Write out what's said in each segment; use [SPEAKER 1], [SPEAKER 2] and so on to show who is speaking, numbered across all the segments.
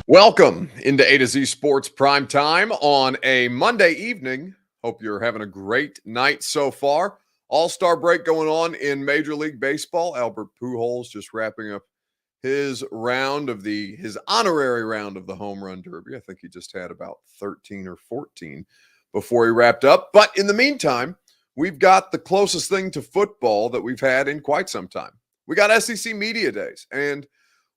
[SPEAKER 1] Welcome into A to Z Sports Prime Time on a Monday evening. Hope you're having a great night so far. All-star break going on in Major League Baseball. Albert Pujols just wrapping up his honorary round of the home run derby. I think he just had about 13 or 14 before he wrapped up. But in the meantime, we've got the closest thing to football that we've had in quite some time. We got SEC Media Days, and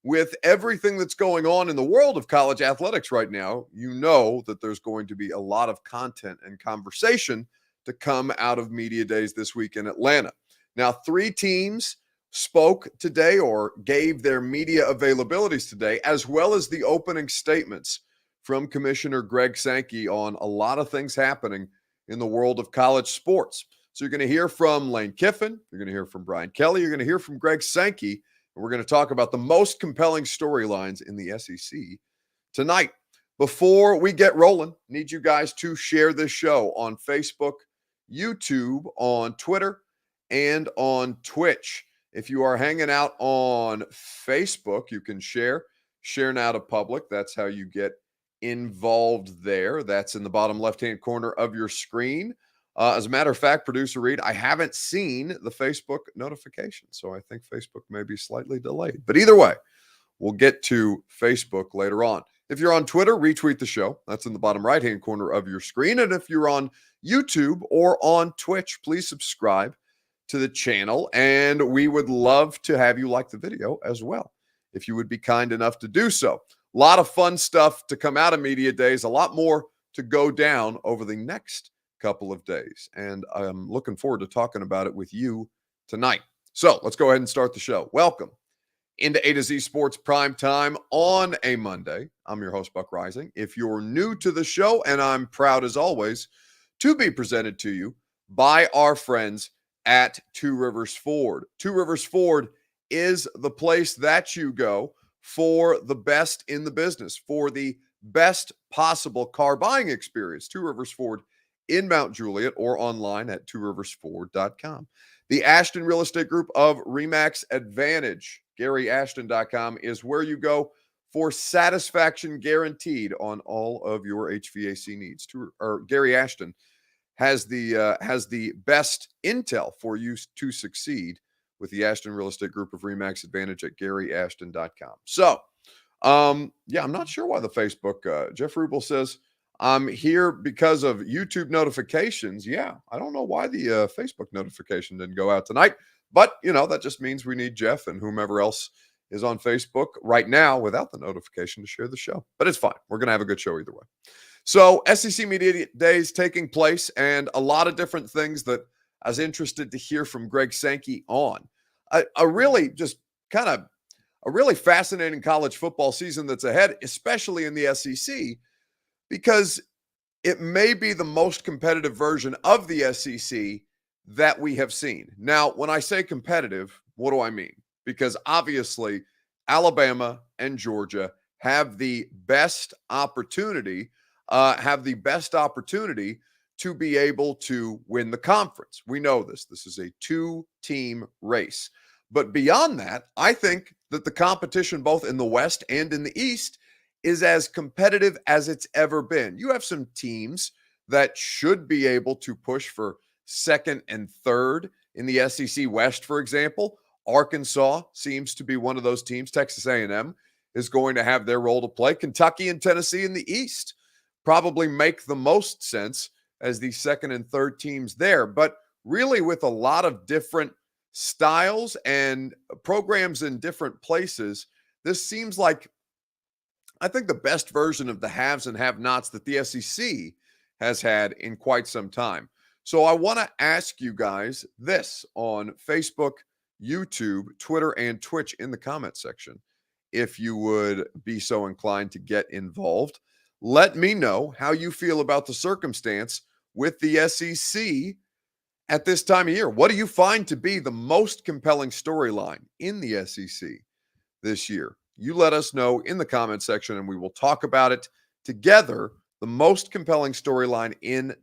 [SPEAKER 1] with everything that's going on in the world of college athletics right now, you know that there's going to be a lot of content and conversation to come out of Media Days this week in Atlanta. Now, 3 teams spoke today or gave their media availabilities today, as well as the opening statements from Commissioner Greg Sankey on a lot of things happening in the world of college sports. So you're going to hear from Lane Kiffin, you're going to hear from Brian Kelly, you're going to hear from Greg Sankey. We're going to talk about the most compelling storylines in the SEC tonight. Before we get rolling, need you guys to share this show on Facebook, YouTube, on Twitter, and on Twitch. If you are hanging out on Facebook, you can share now to public. That's how you get involved there. That's in the bottom left-hand corner of your screen. As a matter of fact, producer Reed, I haven't seen the Facebook notification, so I think Facebook may be slightly delayed. But either way, we'll get to Facebook later on. If you're on Twitter, retweet the show. That's in the bottom right-hand corner of your screen. And if you're on YouTube or on Twitch, please subscribe to the channel. And we would love to have you like the video as well, if you would be kind enough to do so. A lot of fun stuff to come out of Media Days, a lot more to go down over the next couple of days, and I'm looking forward to talking about it with you tonight. So let's go ahead and start the show. Welcome into A to Z Sports Prime Time on a Monday. I'm your host, Buck Rising. If you're new to the show, and I'm proud as always to be presented to you by our friends at Two Rivers Ford. Two Rivers Ford is the place that you go for the best in the business, for the best possible car buying experience. Two Rivers Ford in Mount Juliet or online at tworiversford.com. The Ashton Real Estate Group of RE/MAX Advantage, GaryAshton.com, is where you go for satisfaction guaranteed on all of your HVAC needs. Gary Ashton has the best intel for you to succeed with the Ashton Real Estate Group of RE/MAX Advantage at GaryAshton.com. So, I'm not sure why the Facebook, Jeff Rubel says, I'm here because of YouTube notifications. Yeah, I don't know why the Facebook notification didn't go out tonight, but, that just means we need Jeff and whomever else is on Facebook right now without the notification to share the show. But it's fine. We're going to have a good show either way. So SEC Media Days taking place, and a lot of different things that I was interested to hear from Greg Sankey on. A really fascinating college football season that's ahead, especially in the SEC, because it may be the most competitive version of the SEC that we have seen. Now, when I say competitive, what do I mean? Because obviously, Alabama and Georgia have the best opportunity to be able to win the conference. We know this. This is a 2-team race. But beyond that, I think that the competition both in the West and in the East is as competitive as it's ever been. You have some teams that should be able to push for second and third in the SEC West, for example. Arkansas seems to be one of those teams. Texas A&M is going to have their role to play. Kentucky and Tennessee in the East probably make the most sense as the second and third teams there. But really, with a lot of different styles and programs in different places, this seems like, I think, the best version of the haves and have-nots that the SEC has had in quite some time. So I want to ask you guys this on Facebook, YouTube, Twitter, and Twitch in the comment section. If you would be so inclined to get involved, let me know how you feel about the circumstance with the SEC at this time of year. What do you find to be the most compelling storyline in the SEC this year? You let us know in the comment section, and we will talk about it together. The most compelling storyline in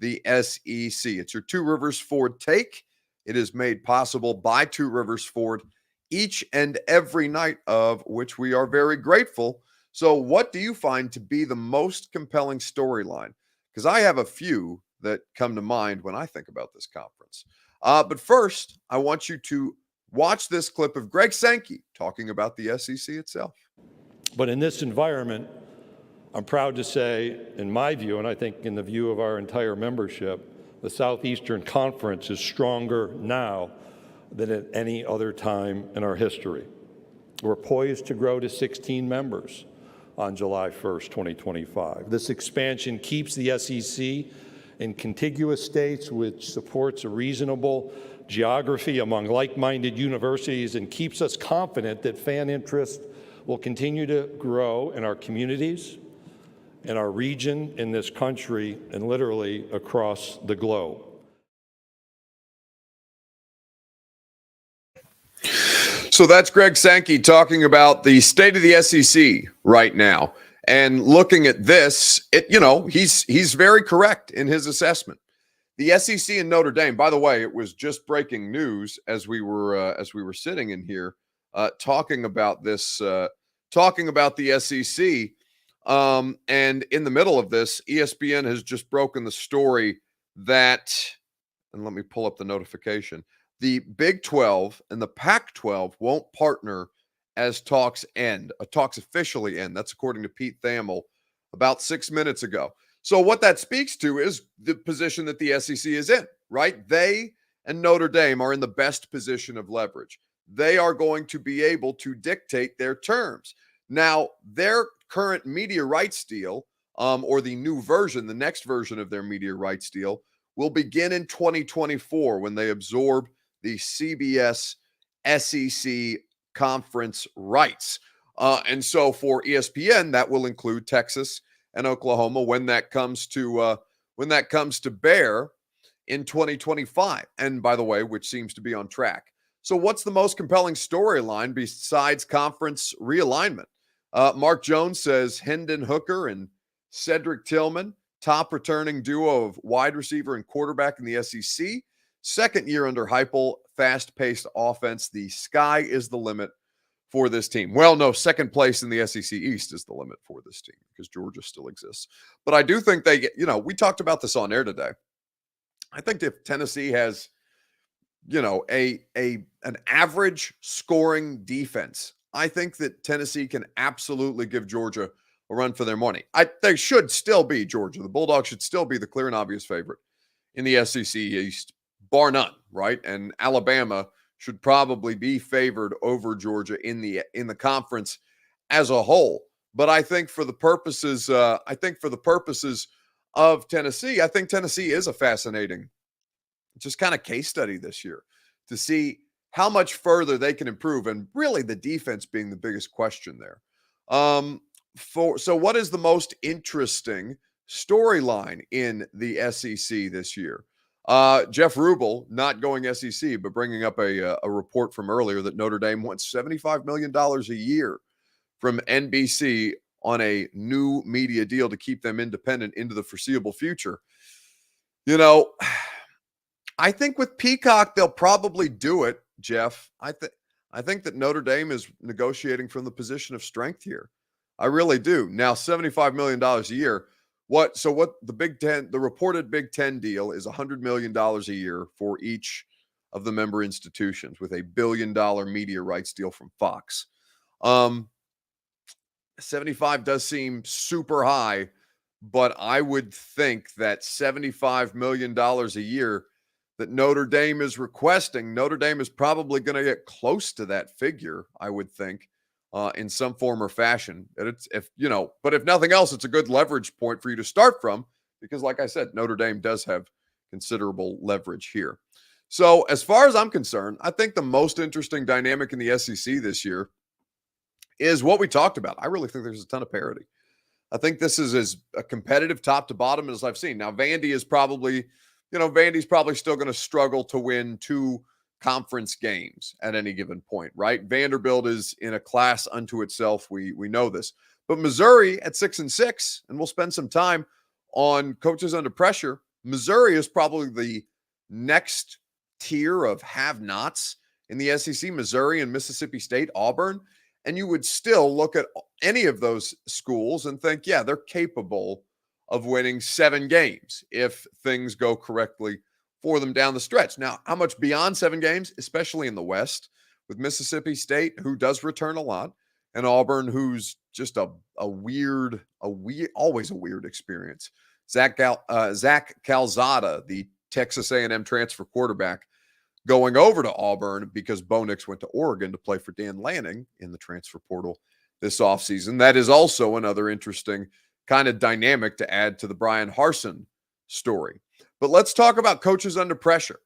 [SPEAKER 1] the SEC. It's your Two Rivers Ford take. It is made possible by Two Rivers Ford each and every night, of which we are very grateful. So what do you find to be the most compelling storyline? Because I have a few that come to mind when I think about this conference. But first, I want you to watch this clip of Greg Sankey talking about the SEC itself.
[SPEAKER 2] But in this environment, I'm proud to say, in my view, and I think in the view of our entire membership, the Southeastern Conference is stronger now than at any other time in our history. We're poised to grow to 16 members on July 1st, 2025. This expansion keeps the SEC in contiguous states, which supports a reasonable geography among like-minded universities and keeps us confident that fan interest will continue to grow in our communities, in our region, in this country, and literally across the globe.
[SPEAKER 1] So that's Greg Sankey talking about the state of the SEC right now. And looking at this, he's very correct in his assessment. The SEC and Notre Dame, by the way, it was just breaking news as we were sitting in here talking about this, talking about the SEC. And in the middle of this, ESPN has just broken the story that, and let me pull up the notification, the Big 12 and the Pac-12 won't partner as talks officially end. That's according to Pete Thamel about 6 minutes ago. So what that speaks to is the position that the SEC is in, right? They and Notre Dame are in the best position of leverage. They are going to be able to dictate their terms. Now, their current media rights deal, or the new version, the next version of their media rights deal, will begin in 2024 when they absorb the CBS SEC conference rights. And so for ESPN, that will include Texas and Oklahoma when that comes to bear in 2025. And by the way, which seems to be on track. So what's the most compelling storyline besides conference realignment? Mark Jones says Hendon Hooker and Cedric Tillman, top returning duo of wide receiver and quarterback in the SEC. Second year under Heupel, fast-paced offense. The sky is the limit for this team. Well, no, second place in the SEC East is the limit for this team because Georgia still exists. But I do think they get, we talked about this on air today. I think if Tennessee has, an average scoring defense, I think that Tennessee can absolutely give Georgia a run for their money. They should still be Georgia. The Bulldogs should still be the clear and obvious favorite in the SEC East, bar none, right? And Alabama should probably be favored over Georgia in the conference as a whole. But I think for the purposes of Tennessee, I think Tennessee is a fascinating just kind of case study this year to see how much further they can improve, and really the defense being the biggest question there. So what is the most interesting storyline in the SEC this year? Jeff Rubel, not going SEC, but bringing up a report from earlier that Notre Dame wants $75 million a year from NBC on a new media deal to keep them independent into the foreseeable future. I think with Peacock, they'll probably do it, Jeff. I think that Notre Dame is negotiating from the position of strength here. I really do. Now, $75 million a year. What the Big Ten, the reported Big Ten deal is $100 million a year for each of the member institutions with $1 billion media rights deal from Fox. 75 does seem super high, but I would think that $75 million a year that Notre Dame is requesting, Notre Dame is probably going to get close to that figure, I would think, in some form or fashion. But if nothing else, it's a good leverage point for you to start from because, like I said, Notre Dame does have considerable leverage here. So as far as I'm concerned, I think the most interesting dynamic in the SEC this year is what we talked about. I really think there's a ton of parity. I think this is as a competitive top to bottom as I've seen. Now, Vandy's probably still going to struggle to win 2 conference games at any given point, right? Vanderbilt is in a class unto itself. We know this. But Missouri at 6-6, and we'll spend some time on coaches under pressure. Missouri is probably the next tier of have-nots in the SEC, Missouri and Mississippi State, Auburn, and you would still look at any of those schools and think, yeah, they're capable of winning 7 games if things go correctly for them down the stretch. Now, how much beyond 7 games, especially in the West, with Mississippi State, who does return a lot, and Auburn, who's just always a weird experience. Zach Calzada, the Texas A&M transfer quarterback, going over to Auburn because Bo Nix went to Oregon to play for Dan Lanning in the transfer portal this offseason. That is also another interesting kind of dynamic to add to the Brian Harsin story. But let's talk about coaches under pressure.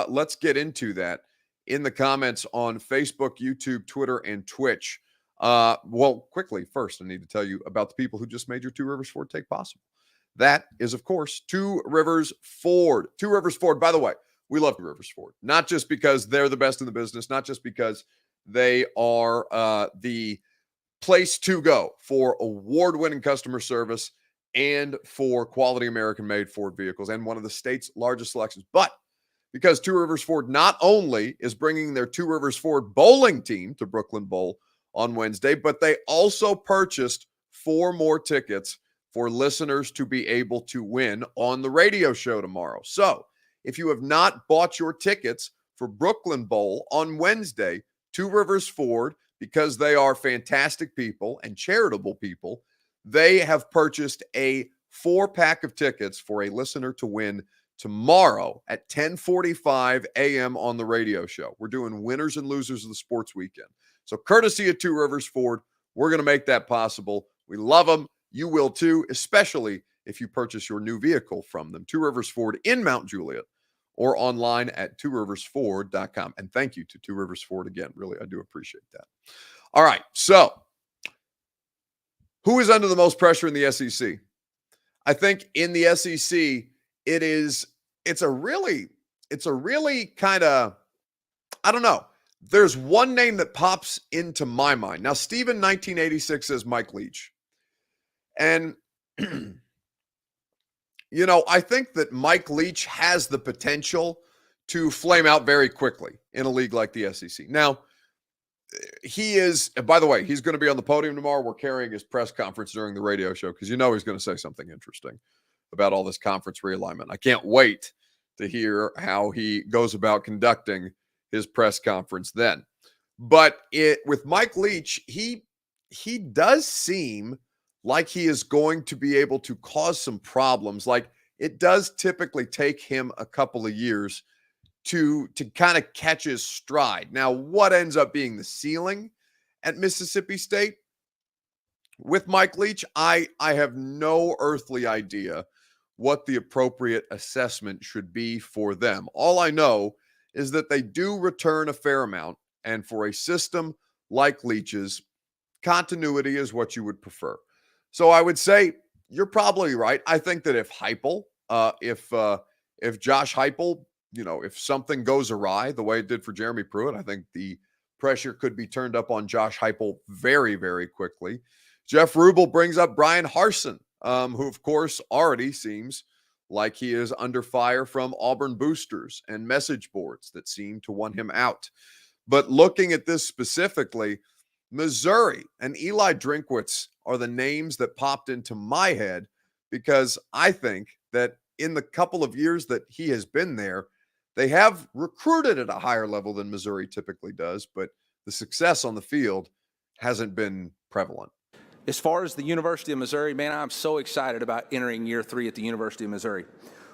[SPEAKER 1] Let's get into that in the comments on Facebook, YouTube, Twitter, and Twitch. Well, quickly, first, I need to tell you about the people who just made your Two Rivers Ford take possible. That is, of course, Two Rivers Ford. Two Rivers Ford, by the way, we love Two Rivers Ford, not just because they're the best in the business, not just because they are the place to go for award-winning customer service and for quality American-made Ford vehicles and one of the state's largest selections, but because Two Rivers Ford not only is bringing their Two Rivers Ford bowling team to Brooklyn Bowl on Wednesday, but they also purchased 4 more tickets for listeners to be able to win on the radio show tomorrow. So if you have not bought your tickets for Brooklyn Bowl on Wednesday, Two Rivers Ford, because they are fantastic people and charitable people, they have purchased a 4-pack of tickets for a listener to win tomorrow at 10:45 a.m. on the radio show. We're doing winners and losers of the sports weekend. So courtesy of Two Rivers Ford, we're going to make that possible. We love them. You will too, especially if you purchase your new vehicle from them. Two Rivers Ford in Mount Juliet or online at tworiversford.com. And thank you to Two Rivers Ford again. Really, I do appreciate that. All right. So who is under the most pressure in the SEC? I think in the SEC, it's a really kind of, I don't know. There's one name that pops into my mind. Now, Steven 1986 says Mike Leach. And, I think that Mike Leach has the potential to flame out very quickly in a league like the SEC. Now, he is, by the way, he's going to be on the podium tomorrow. We're carrying his press conference during the radio show because he's going to say something interesting about all this conference realignment. I can't wait to hear how he goes about conducting his press conference then. But with Mike Leach, he does seem like he is going to be able to cause some problems. Like, it does typically take him a couple of years to kind of catch his stride. Now, what ends up being the ceiling at Mississippi State with Mike Leach, I have no earthly idea what the appropriate assessment should be for them. All I know is that they do return a fair amount, and for a system like Leach's, continuity is what you would prefer. So I would say you're probably right. I think that if Josh Heupel, if something goes awry the way it did for Jeremy Pruitt, I think the pressure could be turned up on Josh Heupel very, very quickly. Jeff Rubel brings up Brian Harsin, who, of course, already seems like he is under fire from Auburn boosters and message boards that seem to want him out. But looking at this specifically, Missouri and Eli Drinkwitz are the names that popped into my head because I think that in the couple of years that he has been there, they have recruited at a higher level than Missouri typically does, but the success on the field hasn't been prevalent.
[SPEAKER 3] As far as the University of Missouri, man, I'm so excited about entering year 3 at the University of Missouri.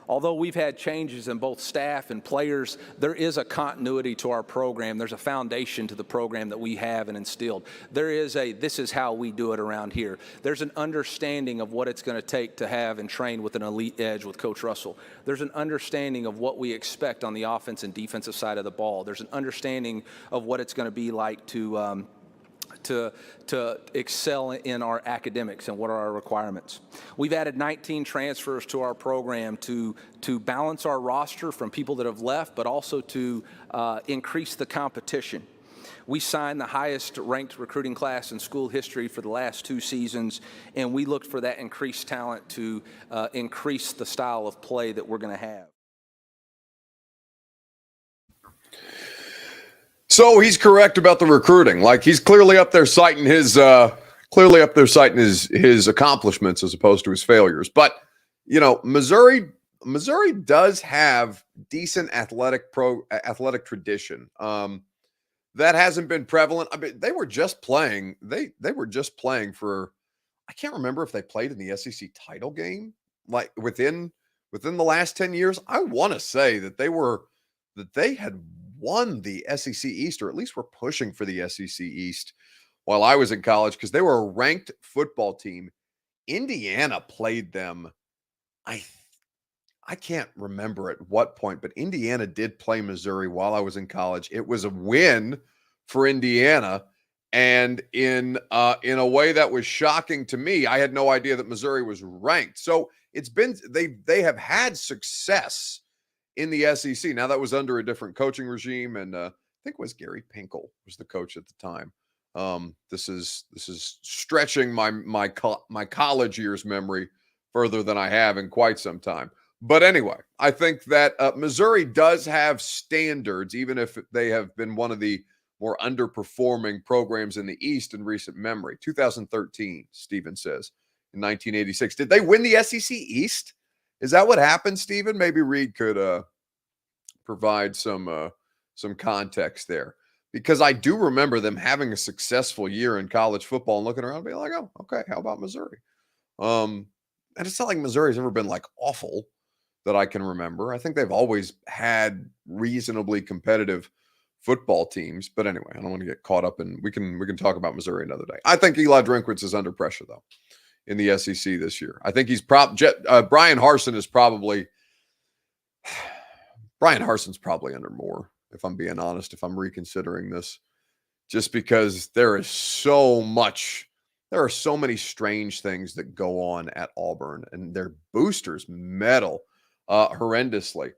[SPEAKER 3] Although we've had changes in both staff and players, there is a continuity to our program. There's a foundation to the program that we have and instilled. This is how we do it around here. There's an understanding of what it's going to take to have and train with an elite edge with Coach Russell. There's an understanding of what we expect on the offense and defensive side of the ball. There's an understanding of what it's going to be like to excel in our academics and what are our requirements. We've added 19 transfers to our program to balance our roster from people that have left, but also to increase the competition. We signed the highest ranked recruiting class in school history for the last 2 seasons, and we looked for that increased talent to increase the style of play that we're going to have.
[SPEAKER 1] So he's correct about the recruiting. Like, he's clearly up there citing his his accomplishments as opposed to his failures. But Missouri does have decent athletic tradition. That hasn't been prevalent. I mean, they were just playing. They were just playing for. I can't remember if they played in the SEC title game like within the last 10 years. I want to say that they had won the SEC East, or at least were pushing for the SEC East while I was in college, because they were a ranked football team. Indiana played them. I can't remember at what point, but Indiana did play Missouri while I was in college. It was a win for Indiana, and in a way that was shocking to me. I had no idea that Missouri was ranked. So it's been they have had success in the SEC. Now, that was under a different coaching regime, and I think it was Gary Pinkel was the coach at the time. This is stretching my college years memory further than I have in quite some time. But anyway, I think that Missouri does have standards, even if they have been one of the more underperforming programs in the East in recent memory. 2013, Steven says, in 1986. Did they win the SEC East? Is that what happened, Steven? Maybe Reed could provide some context there, because I do remember them having a successful year in college football and looking around and being like, oh, okay, how about Missouri? And it's not like Missouri's ever been like awful that I can remember. I think they've always had reasonably competitive football teams. But anyway, I don't want to get caught up in, we can talk about Missouri another day. I think Eli Drinkwitz is under pressure, though, in the SEC this year. I think he's Brian Harsin is probably Brian Harsin's probably under more, if I'm being honest, if I'm reconsidering this, just because there are so many strange things that go on at Auburn, and their boosters meddle horrendously.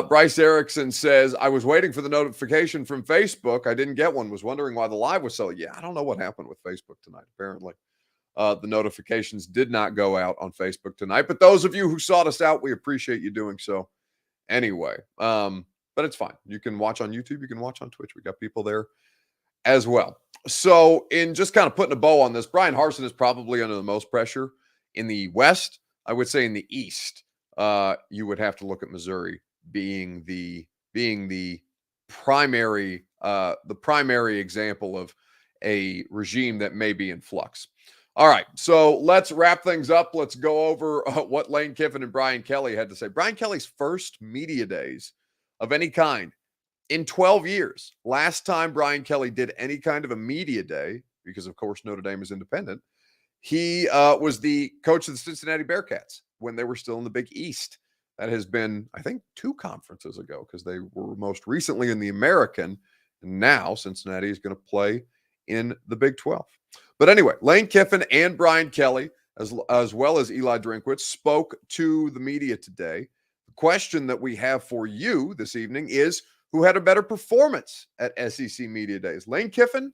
[SPEAKER 1] Bryce Erickson says, I was waiting for the notification from Facebook. I didn't get one. Was wondering why the live was so. Yeah, I don't know what happened with Facebook tonight. Apparently, the notifications did not go out on Facebook tonight. But those of you who sought us out, we appreciate you doing so anyway. But it's fine. You can watch on YouTube. You can watch on Twitch. We got people there as well. So in just kind of putting a bow on this, Brian Harsin is probably under the most pressure in the West. I would say in the East, you would have to look at Missouri being the primary example of a regime that may be in flux. All right, so let's wrap things up. Let's go over what Lane Kiffin and Brian Kelly had to say. Brian Kelly's first media days of any kind in 12 years. Last time Brian Kelly did any kind of a media day, because of course Notre Dame is independent, he was the coach of the Cincinnati Bearcats when they were still in the Big East. That has been, I think, 2 conferences ago, because they were most recently in the American, and now Cincinnati is going to play in the Big 12. But anyway, Lane Kiffin and Brian Kelly, as well as Eli Drinkwitz, spoke to the media today. The question that we have for you this evening is, who had a better performance at SEC Media Days, Lane Kiffin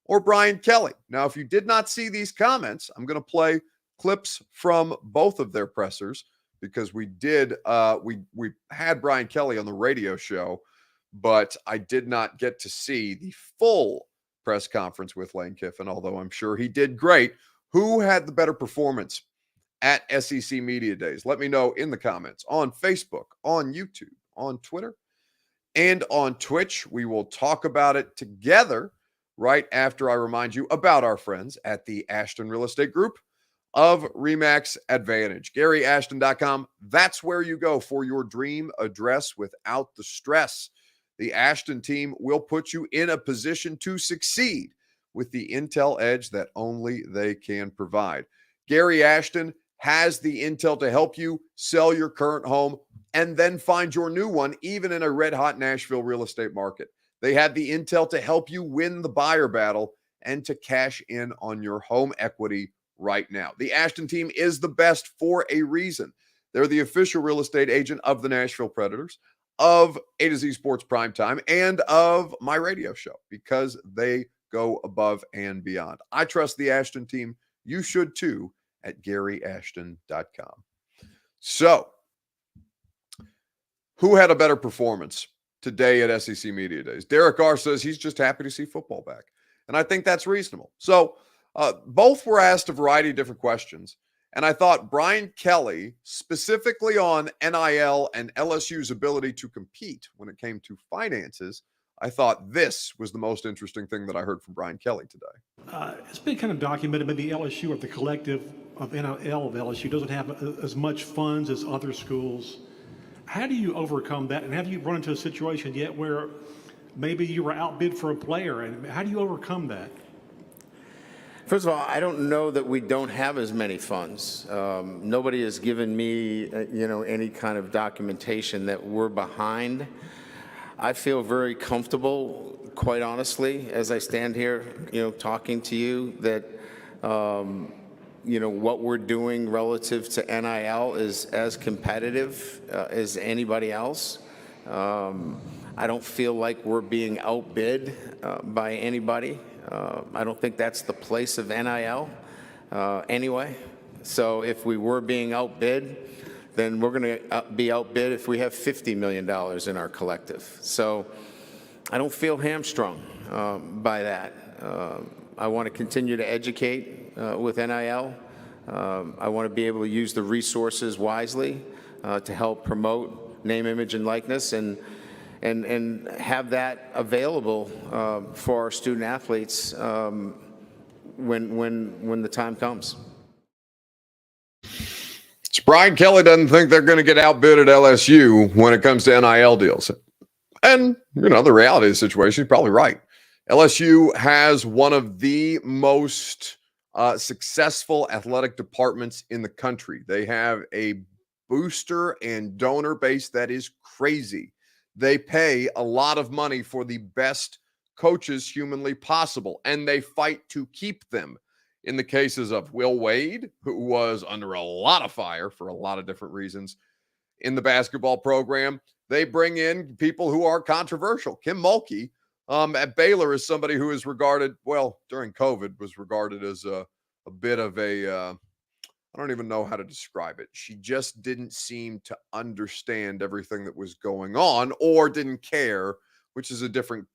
[SPEAKER 1] or Brian Kelly? Now, if you did not see these comments, I'm going to play clips from both of their pressers, because we had Brian Kelly on the radio show, but I did not get to see the full press conference with Lane Kiffin, although I'm sure he did great. Who had the better performance at SEC Media Days? Let me know in the comments on Facebook, on YouTube, on Twitter, and on Twitch. We will talk about it together right after I remind you about our friends at the Ashton Real Estate Group of RE/MAX Advantage. GaryAshton.com. That's where you go for your dream address without the stress. The Ashton team will put you in a position to succeed with the intel edge that only they can provide. Gary Ashton has the intel to help you sell your current home and then find your new one, even in a red-hot Nashville real estate market. They have the intel to help you win the buyer battle and to cash in on your home equity right now. The Ashton team is the best for a reason. They're the official real estate agent of the Nashville Predators. of A to Z Sports Primetime and of my radio show because they go above and beyond. I trust the Ashton team. You should too at GaryAshton.com. So, who had a better performance today at SEC Media Days? Derek Carr says he's just happy to see football back. And I think that's reasonable. So, both were asked a variety of different questions. And I thought Brian Kelly, specifically on NIL and LSU's ability to compete when it came to finances, I thought this was the most interesting thing that I heard from Brian Kelly today.
[SPEAKER 4] It's been kind of documented, maybe LSU or the collective of NIL of LSU doesn't have as much funds as other schools. How do you overcome that? And have you run into a situation yet where maybe you were outbid for a player? And how do you overcome that?
[SPEAKER 5] First of all, I don't know that we don't have as many funds. Nobody has given me, any kind of documentation that we're behind. I feel very comfortable, quite honestly, as I stand here, talking to you, that, what we're doing relative to NIL is as competitive as anybody else. I don't feel like we're being outbid by anybody. I don't think that's the place of NIL anyway. So if we were being outbid, then we're going to be outbid if we have $50 million in our collective. So I don't feel hamstrung by that. I want to continue to educate with NIL. I want to be able to use the resources wisely to help promote name, image, and likeness, and have that available for our student athletes when the time comes.
[SPEAKER 1] So Brian Kelly doesn't think they're going to get outbid at LSU when it comes to NIL deals. And, the reality of the situation, he's probably right. LSU has one of the most successful athletic departments in the country. They have a booster and donor base that is crazy. They pay a lot of money for the best coaches humanly possible, and they fight to keep them. In the cases of Will Wade, who was under a lot of fire for a lot of different reasons in the basketball program, they bring in people who are controversial. Kim Mulkey at Baylor is somebody who is regarded, during COVID, was regarded as a bit of a I don't even know how to describe it. She just didn't seem to understand everything that was going on or didn't care, which is a different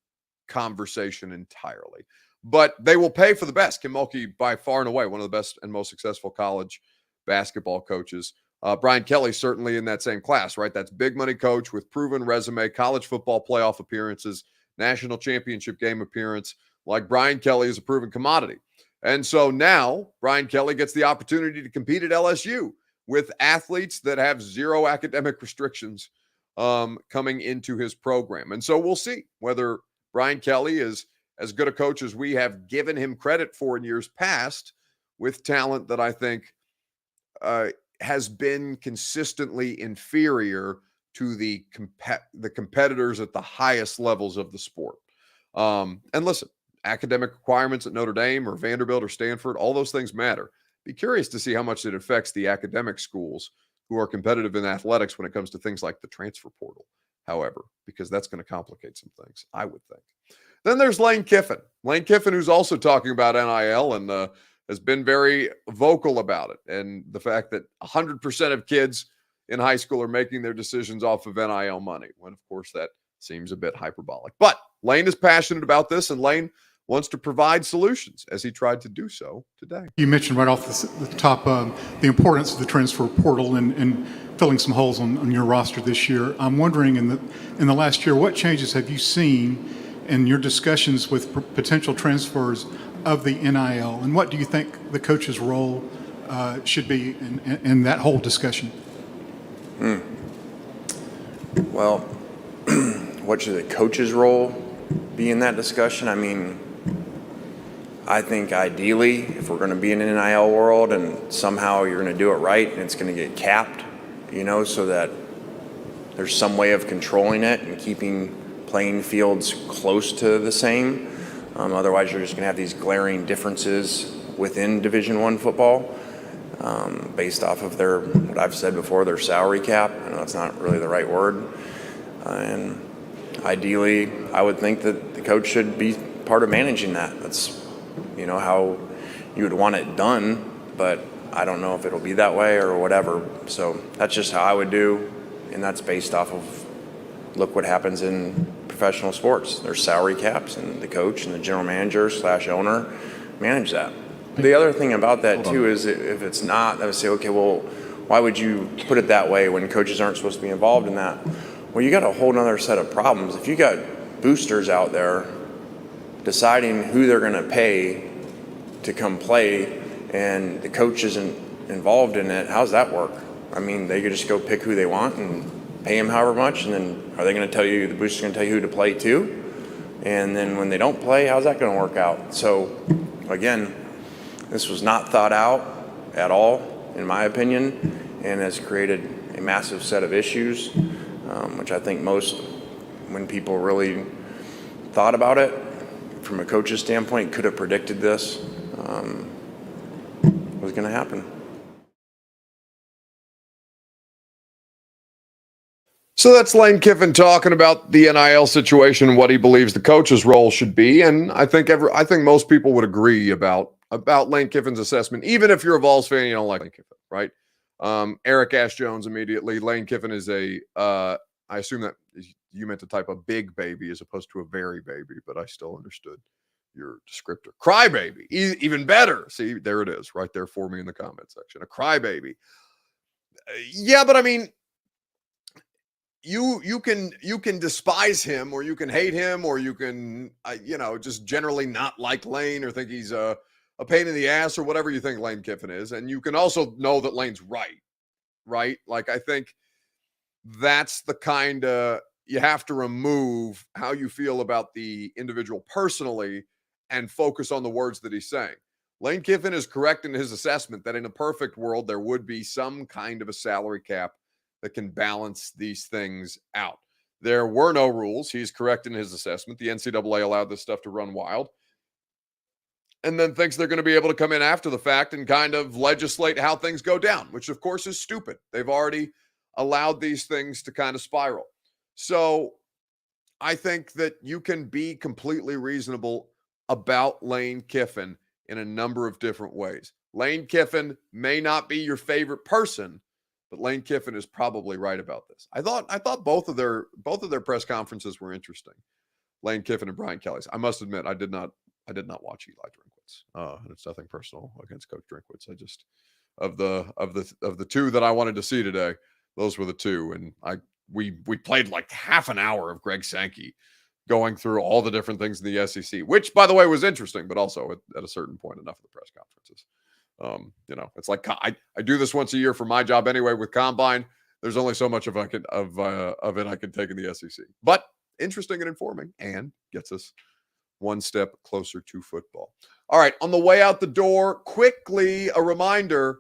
[SPEAKER 1] conversation entirely. But they will pay for the best. Kim Mulkey, by far and away, one of the best and most successful college basketball coaches. Brian Kelly, certainly in that same class, right? That's big money coach with proven resume, college football playoff appearances, national championship game appearance. Like Brian Kelly is a proven commodity. And so now Brian Kelly gets the opportunity to compete at LSU with athletes that have zero academic restrictions coming into his program. And so we'll see whether Brian Kelly is as good a coach as we have given him credit for in years past, with talent that I think has been consistently inferior to the competitors at the highest levels of the sport. And listen, academic requirements at Notre Dame or Vanderbilt or Stanford, all those things matter. Be curious to see how much it affects the academic schools who are competitive in athletics when it comes to things like the transfer portal, however, because that's going to complicate some things, I would think. Then there's Lane Kiffin. Lane Kiffin, who's also talking about NIL and has been very vocal about it, and the fact that 100% of kids in high school are making their decisions off of NIL money, when, of course, that seems a bit hyperbolic. But Lane is passionate about this, and Lane wants to provide solutions, as he tried to do so today.
[SPEAKER 6] You mentioned right off the top the importance of the transfer portal and filling some holes on your roster this year. I'm wondering, in the last year, what changes have you seen in your discussions with potential transfers of the NIL, and what do you think the coach's role should be in that whole discussion?
[SPEAKER 7] Well, what should the coach's role be in that discussion? I mean, I think ideally, if we're going to be in an NIL world and somehow you're going to do it right and it's going to get capped, so that there's some way of controlling it and keeping playing fields close to the same. Otherwise, you're just going to have these glaring differences within Division I football based off of what I've said before, their salary cap. I know that's not really the right word. And ideally, I would think that the coach should be part of managing that. That's, how you would want it done, but I don't know if it'll be that way or whatever. So that's just how I would do, and that's based off of, look what happens in professional sports. There's salary caps, and the coach and the general manager / owner manage that. The other thing about that too is if it's not, I would say, okay, well, why would you put it that way when coaches aren't supposed to be involved in that? Well, you got a whole nother set of problems. If you got boosters out there deciding who they're going to pay to come play and the coach isn't involved in it, how's that work? I mean, they could just go pick who they want and pay them however much, and then are they going to tell you, the boosters going to tell you who to play to? And then when they don't play, how's that going to work out? So again, this was not thought out at all, in my opinion, and has created a massive set of issues, which I think when people really thought about it, from a coach's standpoint, could have predicted this was going to happen.
[SPEAKER 1] So that's Lane Kiffin talking about the NIL situation, what he believes the coach's role should be, and I think most people would agree about Lane Kiffin's assessment, even if you're a Vols fan, you don't like Lane Kiffin, right? Eric Ash Jones immediately. Lane Kiffin is I assume that you meant to type a big baby as opposed to a very baby, but I still understood your descriptor. Crybaby, even better. See, there it is, right there for me in the comment section. A crybaby. Yeah, but I mean, you can despise him, or you can hate him, or you can just generally not like Lane or think he's a pain in the ass or whatever you think Lane Kiffin is, and you can also know that Lane's right? Like, I think that's the kind of, you have to remove how you feel about the individual personally and focus on the words that he's saying. Lane Kiffin is correct in his assessment that in a perfect world, there would be some kind of a salary cap that can balance these things out. There were no rules. He's correct in his assessment. The NCAA allowed this stuff to run wild, and then thinks they're going to be able to come in after the fact and kind of legislate how things go down, which of course is stupid. They've already allowed these things to kind of spiral. So I think that you can be completely reasonable about Lane Kiffin in a number of different ways. Lane Kiffin may not be your favorite person, but Lane Kiffin is probably right about this. I thought both of their press conferences were interesting. Lane Kiffin and Brian Kelly's. I must admit, I did not watch Eli Drinkwitz. And it's nothing personal against Coach Drinkwitz. I just, of the two that I wanted to see today, those were the two. And we played like half an hour of Greg Sankey going through all the different things in the SEC, which, by the way, was interesting, but also at a certain point, enough of the press conferences. It's like I do this once a year for my job anyway with Combine. There's only so much of it I can take in the SEC, but interesting and informing, and gets us one step closer to football. All right, on the way out the door, quickly a reminder: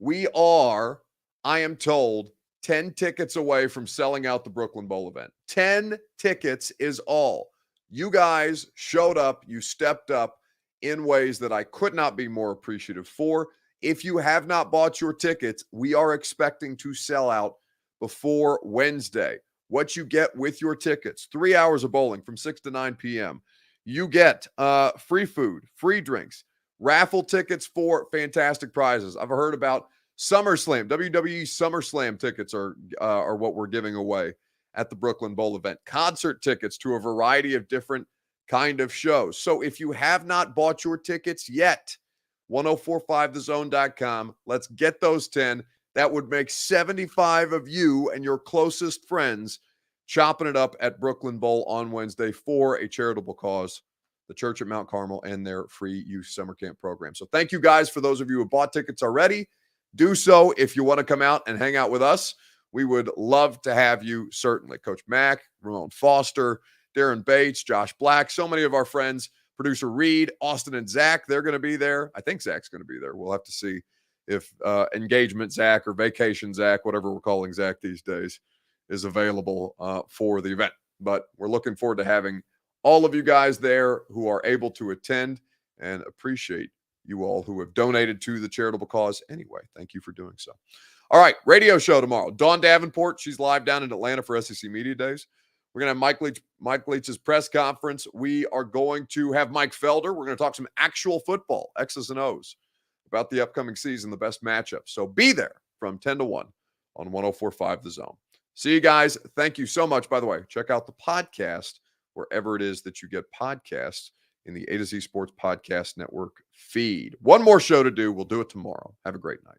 [SPEAKER 1] I am told, 10 tickets away from selling out the Brooklyn Bowl event. 10 tickets is all. You guys showed up. You stepped up in ways that I could not be more appreciative for. If you have not bought your tickets, we are expecting to sell out before Wednesday. What you get with your tickets: 3 hours of bowling from 6 to 9 p.m. You get free food, free drinks, raffle tickets for fantastic prizes. I've heard about SummerSlam, WWE SummerSlam tickets are what we're giving away at the Brooklyn Bowl event. Concert tickets to a variety of different kind of shows. So if you have not bought your tickets yet, 1045thezone.com. Let's get those 10. That would make 75 of you and your closest friends chopping it up at Brooklyn Bowl on Wednesday for a charitable cause, the Church at Mount Carmel and their free youth summer camp program. So thank you guys for those of you who bought tickets already. Do so if you want to come out and hang out with us. We would love to have you, certainly. Coach Mack, Ramon Foster, Darren Bates, Josh Black, so many of our friends, producer Reed, Austin, and Zach, they're going to be there. I think Zach's going to be there. We'll have to see if engagement Zach or vacation Zach, whatever we're calling Zach these days, is available for the event. But we're looking forward to having all of you guys there who are able to attend, and appreciate you all who have donated to the charitable cause anyway. Thank you for doing so. All right, radio show tomorrow. Dawn Davenport, she's live down in Atlanta for SEC Media Days. We're going to have Mike Leach's press conference. We are going to have Mike Felder. We're going to talk some actual football, X's and O's, about the upcoming season, the best matchups. So be there from 10 to 1 on 104.5 The Zone. See you guys. Thank you so much. By the way, check out the podcast wherever it is that you get podcasts in the A to Z Sports Podcast Network feed. One more show to do. We'll do it tomorrow. Have a great night.